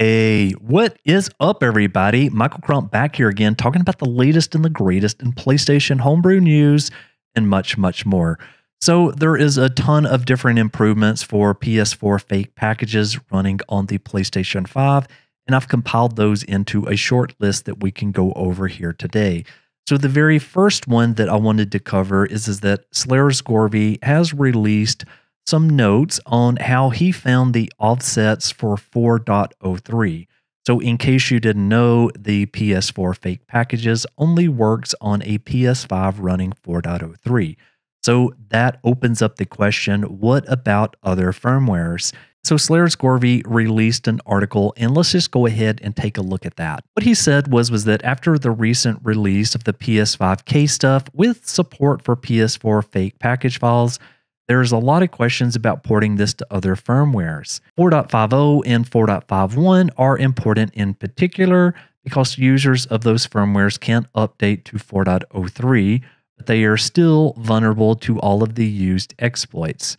Hey, what is up, everybody? Michael Crump back here again, talking about the latest and the greatest in PlayStation homebrew news and much, much more. So there is a ton of different improvements for PS4 fake packages running on the PlayStation 5, and I've compiled those into a short list that we can go over here today. So the very first one that I wanted to cover is that Sleirsgoevy has released some notes on how he found the offsets for 4.03. So in case you didn't know, the PS4 fake packages only works on a PS5 running 4.03. So that opens up the question, what about other firmwares? So Sleirsgoevy released an article, and let's just go ahead and take a look at that. What he said was that after the recent release of the PS5K stuff with support for PS4 fake package files, there's a lot of questions about porting this to other firmwares. 4.50 and 4.51 are important in particular because users of those firmwares can't update to 4.03, but they are still vulnerable to all of the used exploits.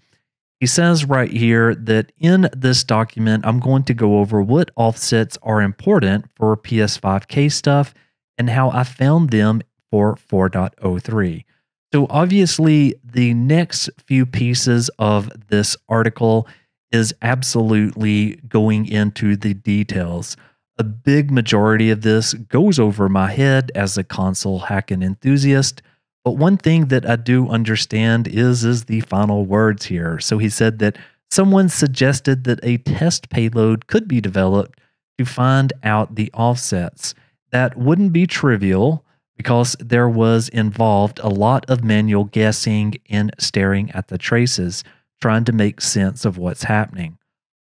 He says right here that in this document, I'm going to go over what offsets are important for PS5K stuff and how I found them for 4.03. So obviously, the next few pieces of this article is absolutely going into the details. A big majority of this goes over my head as a console hacking enthusiast, but one thing that I do understand is the final words here. So he said that someone suggested that a test payload could be developed to find out the offsets. That wouldn't be trivial, because there was involved a lot of manual guessing and staring at the traces, trying to make sense of what's happening.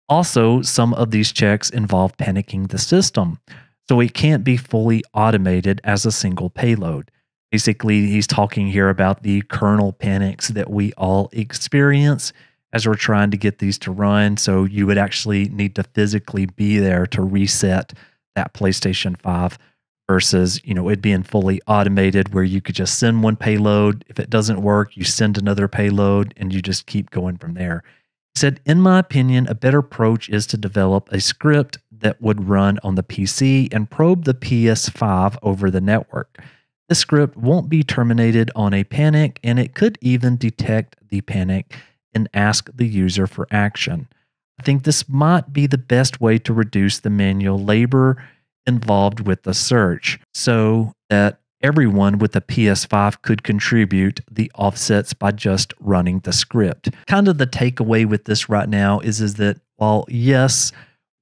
Also, some of these checks involve panicking the system, so it can't be fully automated as a single payload. Basically, he's talking here about the kernel panics that we all experience as we're trying to get these to run, so you would actually need to physically be there to reset that PlayStation 5 versus, it being fully automated where you could just send one payload. If it doesn't work, you send another payload and you just keep going from there. He said, in my opinion, a better approach is to develop a script that would run on the PC and probe the PS5 over the network. This script won't be terminated on a panic, and it could even detect the panic and ask the user for action. I think this might be the best way to reduce the manual labor involved with the search so that everyone with a PS5 could contribute the offsets by just running the script. Kind of the takeaway with this right now is that while yes,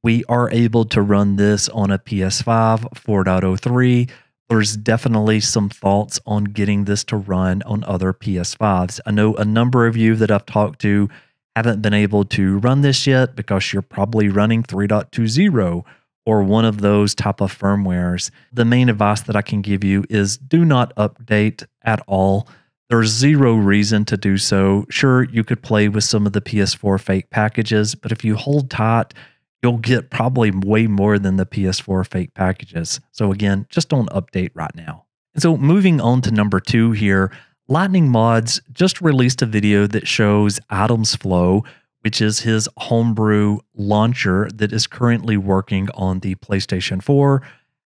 we are able to run this on a PS5 4.03, there's definitely some thoughts on getting this to run on other PS5s. I know a number of you that I've talked to haven't been able to run this yet because you're probably running 3.20 or one of those type of firmwares. The main advice that I can give you is do not update at all. There's zero reason to do so. Sure, you could play with some of the PS4 fake packages, but if you hold tight, you'll get probably way more than the PS4 fake packages. So again, just don't update right now. And so moving on to number 2 here, Lightning Mods just released a video that shows Itemzflow, which is his homebrew launcher that is currently working on the PlayStation 4,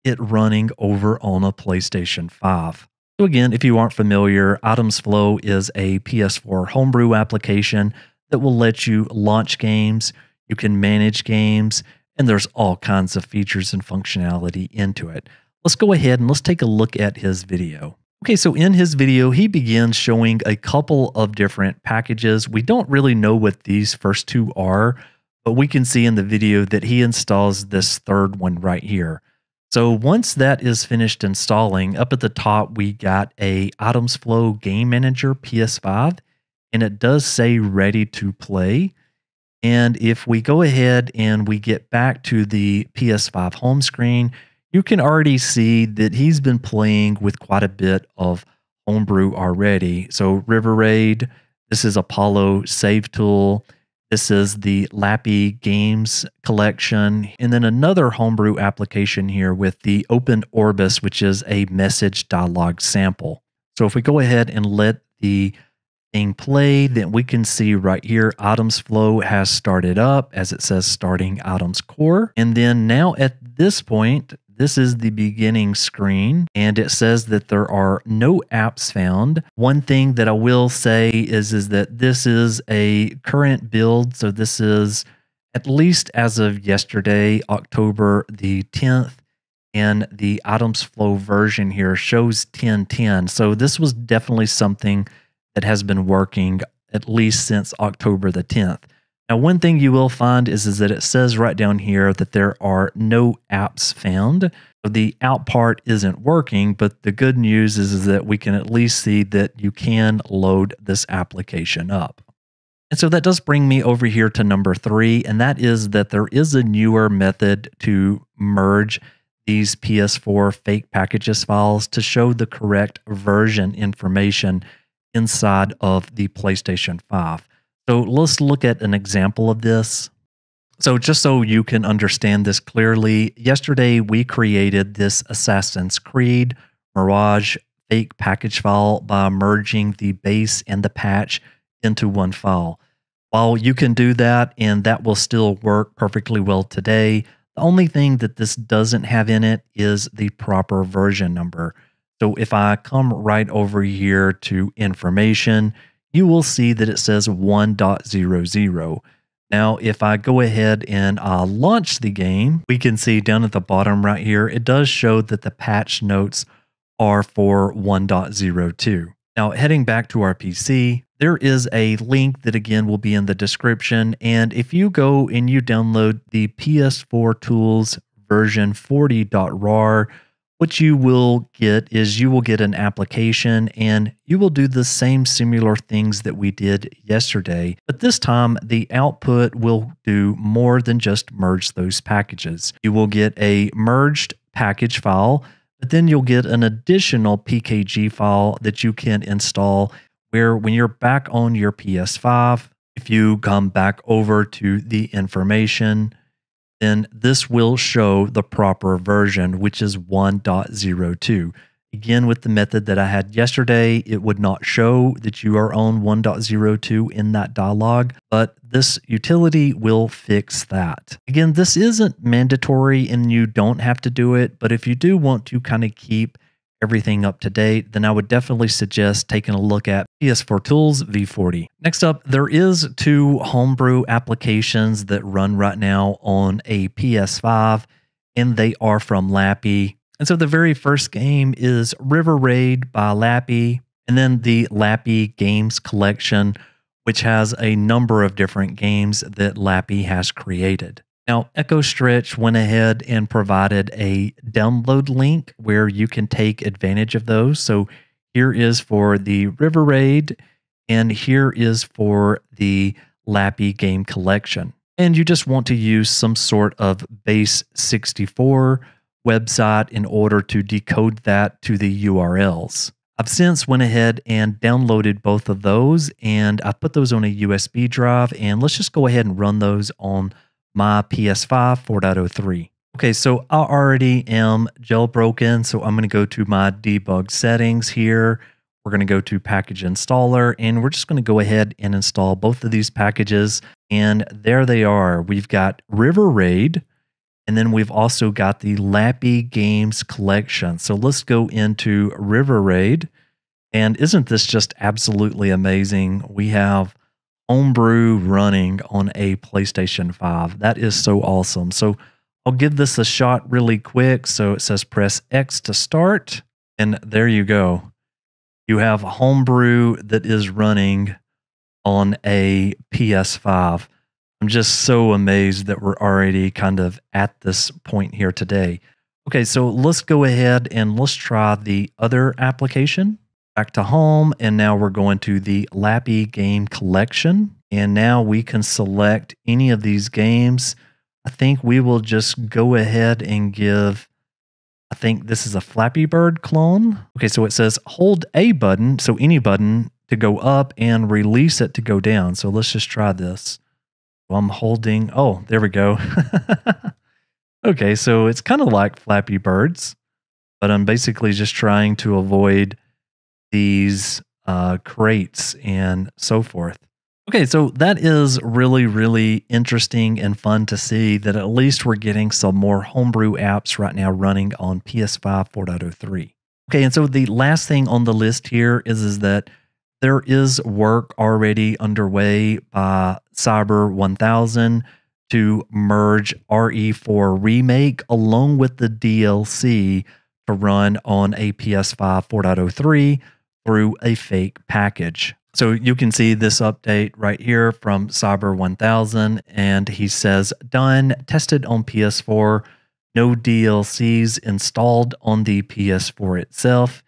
it running over on a PlayStation 5. So again, if you aren't familiar, Itemzflow is a PS4 homebrew application that will let you launch games, you can manage games, and there's all kinds of features and functionality into it. Let's go ahead and let's take a look at his video. Okay, so in his video, he begins showing a couple of different packages. We don't really know what these first two are, but we can see in the video that he installs this third one right here. So once that is finished installing, up at the top, we got a Itemzflow Game Manager PS5, and it does say ready to play. And if we go ahead and we get back to the PS5 home screen, you can already see that he's been playing with quite a bit of homebrew already. So River Raid, this is Apollo Save Tool, this is the Lapy Games collection, and then another homebrew application here with the Open Orbis, which is a message dialogue sample. So if we go ahead and let the being played, then we can see right here, Itemzflow has started up as it says starting items core. And then now at this point, this is the beginning screen and it says that there are no apps found. One thing that I will say is that this is a current build. So this is at least as of yesterday, October the 10th, and the Itemzflow version here shows 10.10. So this was definitely something that has been working at least since October the 10th. Now, one thing you will find is that it says right down here that there are no apps found. So the out part isn't working, but the good news is that we can at least see that you can load this application up. And so that does bring me over here to number 3, and that is that there is a newer method to merge these PS4 fake packages files to show the correct version information inside of the PlayStation 5. So let's look at an example of this. So just so you can understand this clearly, yesterday we created this Assassin's Creed Mirage fake package file by merging the base and the patch into one file. While you can do that and that will still work perfectly well today, the only thing that this doesn't have in it is the proper version number. So if I come right over here to information, you will see that it says 1.00. Now, if I go ahead and launch the game, we can see down at the bottom right here, it does show that the patch notes are for 1.02. Now, heading back to our PC, there is a link that again will be in the description. And if you go and you download the PS4 Tools version 40.rar, what you will get is you will get an application and you will do the same similar things that we did yesterday. But this time the output will do more than just merge those packages. You will get a merged package file, but then you'll get an additional PKG file that you can install where when you're back on your PS5, if you come back over to the information, then this will show the proper version, which is 1.02. Again, with the method that I had yesterday, it would not show that you are on 1.02 in that dialog, but this utility will fix that. Again, this isn't mandatory and you don't have to do it, but if you do want to kind of keep everything up to date, then I would definitely suggest taking a look at PS4 Tools V40. Next up, there is 2 Homebrew applications that run right now on a PS5, and they are from Lapy. And so the very first game is River Raid by Lapy, and then the Lapy Games Collection, which has a number of different games that Lapy has created. Now, Echo Stretch went ahead and provided a download link where you can take advantage of those. So here is for the River Raid, and here is for the Lapy Game Collection. And you just want to use some sort of base 64 website in order to decode that to the URLs. I've since went ahead and downloaded both of those, and I put those on a USB drive, and let's just go ahead and run those on my PS5 4.03. Okay, so I already am jailbroken, so I'm going to go to my debug settings here. We're going to go to package installer, and we're just going to go ahead and install both of these packages. And there they are. We've got River Raid, and then we've also got the Lapy Games Collection. So let's go into River Raid. And isn't this just absolutely amazing? We have Homebrew running on a PlayStation 5. That is so awesome. So I'll give this a shot really quick. So it says press X to start. And there you go. You have Homebrew that is running on a PS5. I'm just so amazed that we're already kind of at this point here today. Okay, so let's go ahead and let's try the other application. Back to home, and now we're going to the Lapy Game Collection, and now we can select any of these games. I think we will just go ahead and give, I think this is a Flappy Bird clone. Okay, so it says hold a button, so any button to go up, and release it to go down. So let's just try this. So I'm holding, oh, there we go. Okay, so it's kind of like Flappy Birds, but I'm basically just trying to avoid these crates and so forth. Okay, so that is really, really interesting and fun to see that at least we're getting some more homebrew apps right now running on PS5 4.03. Okay, and so the last thing on the list here is that there is work already underway by Cyber 1000 to merge RE4 Remake along with the DLC to run on a PS5 4.03 through a fake package. So you can see this update right here from Cyber 1000, and he says, done, tested on PS4, no DLCs installed on the PS4 itself.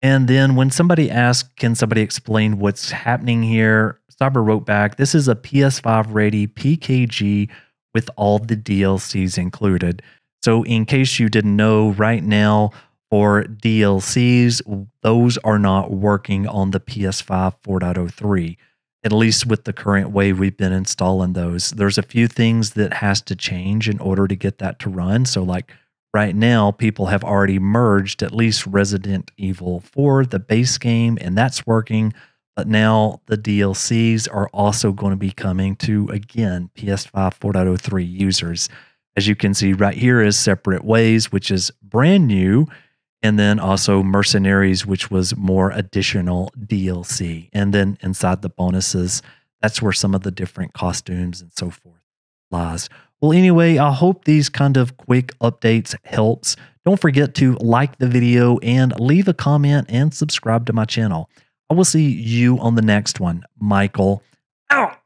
And then when somebody asked, can somebody explain what's happening here? Cyber wrote back, this is a PS5 ready PKG with all the DLCs included. So in case you didn't know, right now for DLCs, those are not working on the PS5 4.03, at least with the current way we've been installing those. There's a few things that has to change in order to get that to run. So like right now, people have already merged at least Resident Evil 4, the base game, and that's working. But now the DLCs are also going to be coming to, again, PS5 4.03 users. As you can see right here is Separate Ways, which is brand new. And then also Mercenaries, which was more additional DLC. And then inside the bonuses, that's where some of the different costumes and so forth lies. Well, anyway, I hope these kind of quick updates helps. Don't forget to like the video and leave a comment and subscribe to my channel. I will see you on the next one. Michael out.